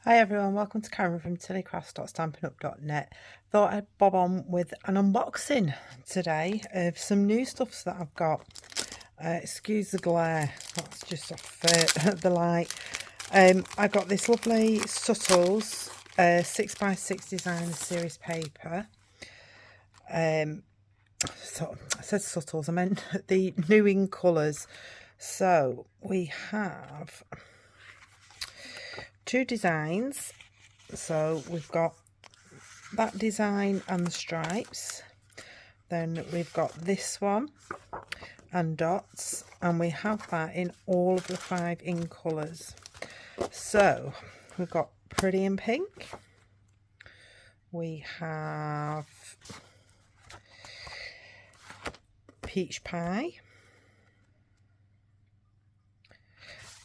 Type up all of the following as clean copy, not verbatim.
Hi everyone, welcome to Karen from tillycrafts.stampinup.net. Thought I'd bob on with an unboxing today of some new stuffs that I've got. Excuse the glare, that's just off the light. I got this lovely Subtles 6x6 designer series paper. So I said Subtles, I meant the new in colours. So we have two designs. So we've got that design and the stripes, then we've got this one and dots, and we have that in all of the 5 in colours. So we've got Pretty in Pink, we have Peach Pie,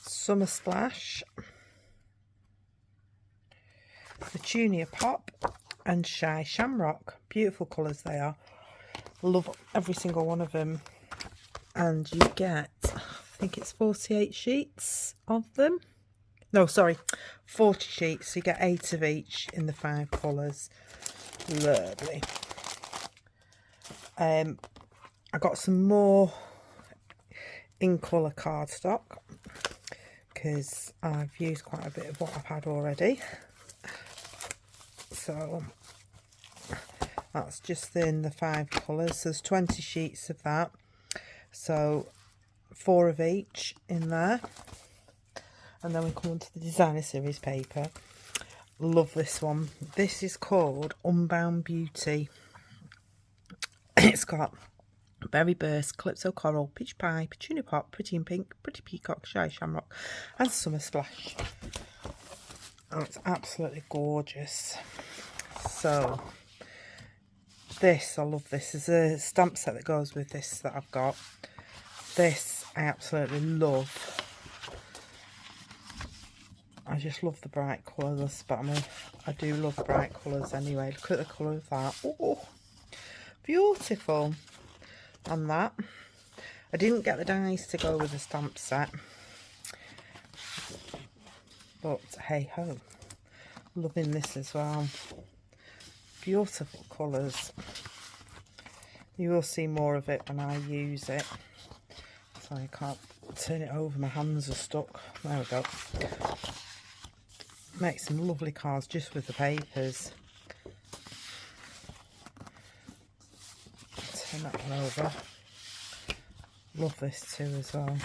Summer Splash, Petunia Pop, and Shy Shamrock. Beautiful colours they are. Love every single one of them. And you get, I think it's 48 sheets of them. No, sorry, 40 sheets. So you get 8 of each in the 5 colours. Lovely. I got some more in colour cardstock because I've used quite a bit of what I've had already. So that's just in the 5 colours. There's 20 sheets of that, so 4 of each in there. And then we come on to the designer series paper. Love this one. This is called Unbound Beauty. It's got Berry Burst, Calypso Coral, Peach Pie, Petunia Pop, Pretty in Pink, Pretty Peacock, Shy Shamrock, and Summer Splash. Oh, it's absolutely gorgeous. So this, I love this. There's a stamp set that goes with this that I've got. This I absolutely love. I just love the bright colours, but I do love bright colours anyway. Look at the colour of that. Oh, beautiful. And that. I didn't get the dies to go with the stamp set, but hey ho. Loving this as well. Beautiful colours. You will see more of it when I use it. So I can't turn it over, my hands are stuck. There we go. Make some lovely cards just with the papers. Turn that one over. Love this too as well.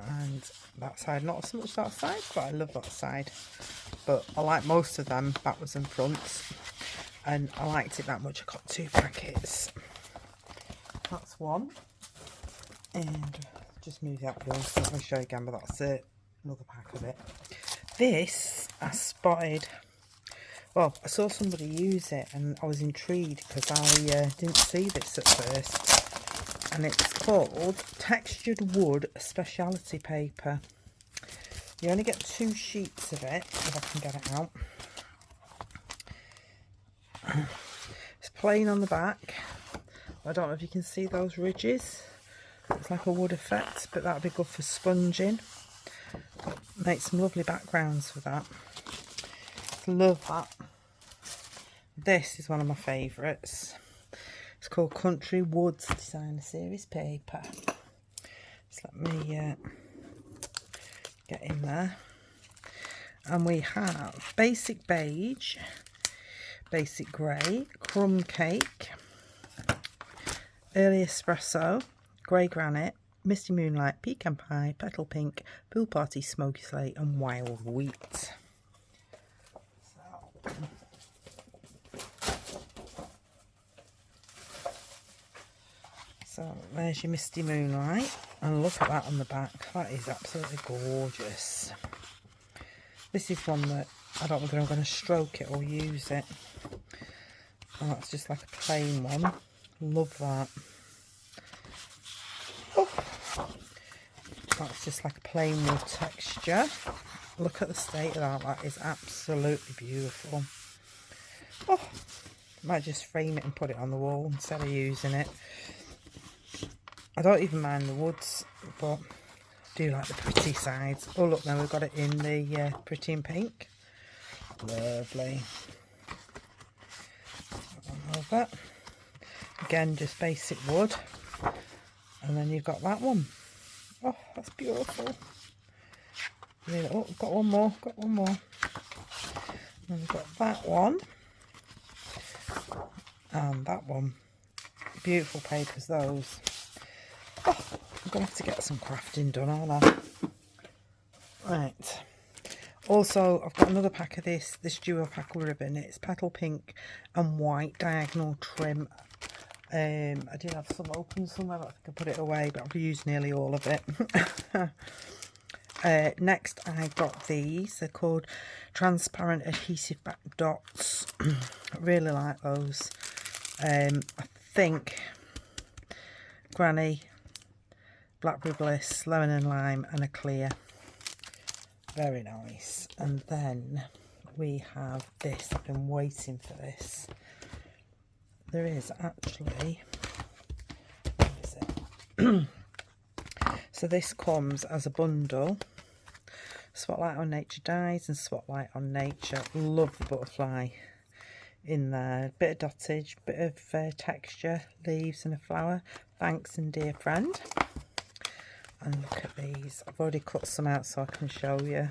And that side, not so much that side, but I love that side. But I like most of them backwards and fronts, and I liked it that much. I got 2 packets. That's one, and just move that wheel so I'll show you again, but that's it. Another pack of it. This I spotted, well, I saw somebody use it and I was intrigued because I didn't see this at first, and it's called Textured Wood Speciality Paper. You only get 2 sheets of it, if I can get it out. It's plain on the back. I don't know if you can see those ridges. It's like a wood effect, but that would be good for sponging. Make some lovely backgrounds for that. Love that. This is one of my favourites. It's called Country Woods Designer Series Paper. Just let me get in there. And we have Basic Beige, Basic Grey, Crumb Cake, Early Espresso, Grey Granite, Misty Moonlight, Pecan Pie, Petal Pink, Pool Party, Smoky Slate, and Wild Wheat. So there's your Misty Moonlight, and look at that on the back. That is absolutely gorgeous. This is one that I don't know whether I'm going to stroke it or use it. And that's just like a plain one. Love that. Oh, that's just like a plain wood texture. Look at the state of that. That is absolutely beautiful. Oh, might just frame it and put it on the wall instead of using it. I don't even mind the woods, but do like the pretty sides. Oh look, now we've got it in the pretty in pink. Lovely. Over. Again, just basic wood. And then you've got that one. Oh, that's beautiful. Oh, got one more, And we've got that one. And that one. Beautiful papers, those. Oh, I'm going to have to get some crafting done, aren't I? Right. Also, I've got another pack of this duo pack of ribbon. It's petal pink and white diagonal trim. I did have some open somewhere, but I think I put it away, but I've used nearly all of it. Next, I got these. They're called transparent adhesive back dots. I really like those. I think Granny, Blackberry Bliss, Lemon and Lime, and a clear. Very nice. And then we have this. I've been waiting for this. There is actually, what is it? So this comes as a bundle. Spotlight on Nature Dies and Spotlight on Nature. Love the butterfly in there. Bit of dottage, bit of texture, leaves and a flower. Thanks and dear friend. And look at these. I've already cut some out so I can show you.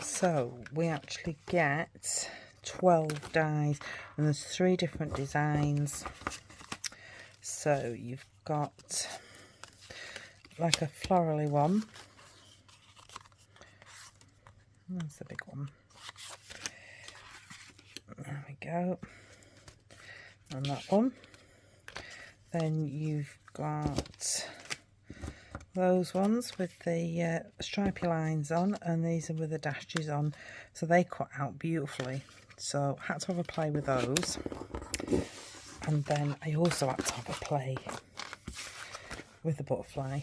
So we actually get 12 dies, and there's 3 different designs. So you've got like a florally one. That's the big one. There we go. And that one. Then you've got those ones with the stripy lines on, and these are with the dashes on, so they cut out beautifully. So I had to have a play with those. And then I also had to have a play with the butterfly.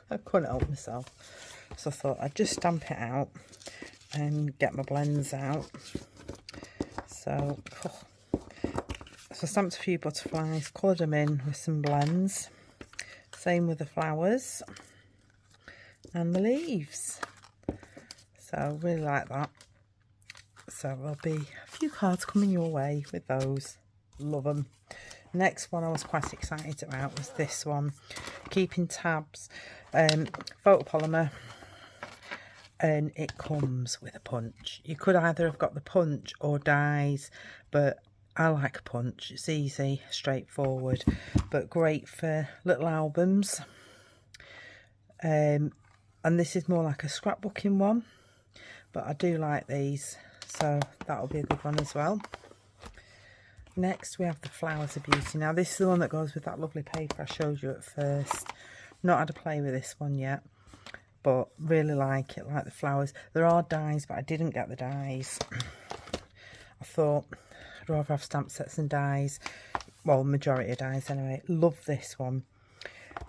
I couldn't help myself, so I thought I'd just stamp it out and get my blends out. So I stamped a few butterflies, coloured them in with some blends. Same with the flowers and the leaves. So I really like that. So there'll be a few cards coming your way with those. Love them. Next one I was quite excited about was this one. Keeping Tabs. Photopolymer. And it comes with a punch. You could either have got the punch or dies, but I like a punch. It's easy, straightforward, but great for little albums. And this is more like a scrapbooking one, but I do like these, so that'll be a good one as well. Next we have the Flowers of Beauty. Now this is the one that goes with that lovely paper I showed you at first. Not had a play with this one yet, but really like it, like the flowers. There are dies, but I didn't get the dies. I thought I'd rather have stamp sets and dies. Well, majority of dies anyway. Love this one.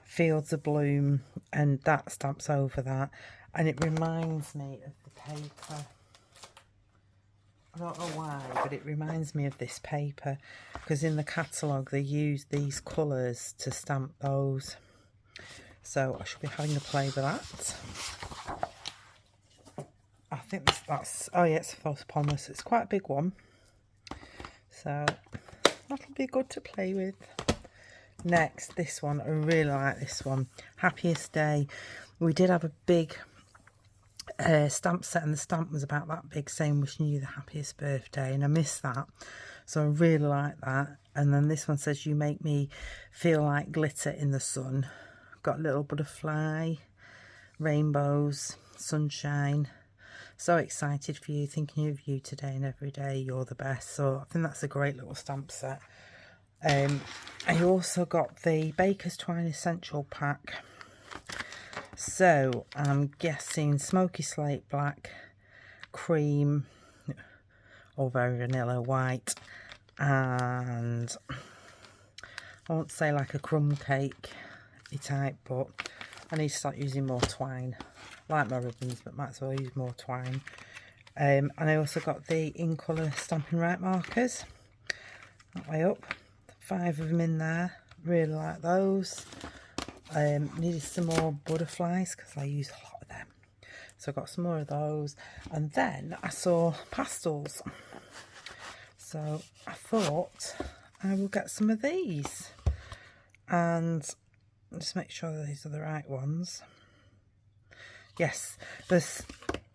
Fields of Bloom, and that stamps over that. And it reminds me of the paper. I don't know why, but it reminds me of this paper. Because in the catalogue they use these colours to stamp those. So I should be having a play with that. I think that's oh yeah, it's a Photopolymer, so it's quite a big one. So that'll be good to play with. Next, this one, I really like this one. Happiest Day. We did have a big stamp set, and the stamp was about that big, saying wishing you the happiest birthday, and I missed that. So I really like that. And then this one says, you make me feel like glitter in the sun. Got a little butterfly, rainbows, sunshine. So excited for you, thinking of you today and every day, you're the best. So I think that's a great little stamp set. I also got the Baker's Twine Essential Pack. So I'm guessing smoky slate black, cream, or very vanilla white, and I won't say like a crumb cake type, but I need to start using more twine. I like my ribbons, but might as well use more twine. And I also got the In Colour Stampin' Right markers. That way up. 5 of them in there. Really like those. Needed some more butterflies because I use a lot of them. So I got some more of those. And then I saw pastels. So I thought I will get some of these. And just make sure these are the right ones. Yes, there's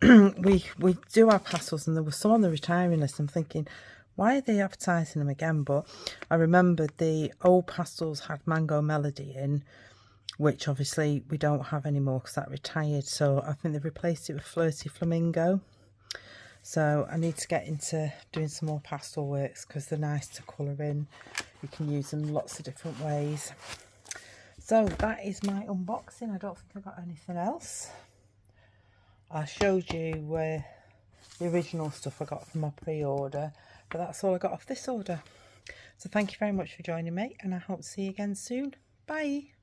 we do have pastels, and there was some on the retiring list. I'm thinking, why are they advertising them again? But I remembered the old pastels had Mango Melody in, which obviously we don't have anymore because that retired. So I think they've replaced it with Flirty Flamingo. So I need to get into doing some more pastel works because they're nice to colour in. You can use them lots of different ways. So that is my unboxing. I don't think I got anything else. I showed you the original stuff I got from my pre-order, but that's all I got off this order. So thank you very much for joining me, and I hope to see you again soon. Bye.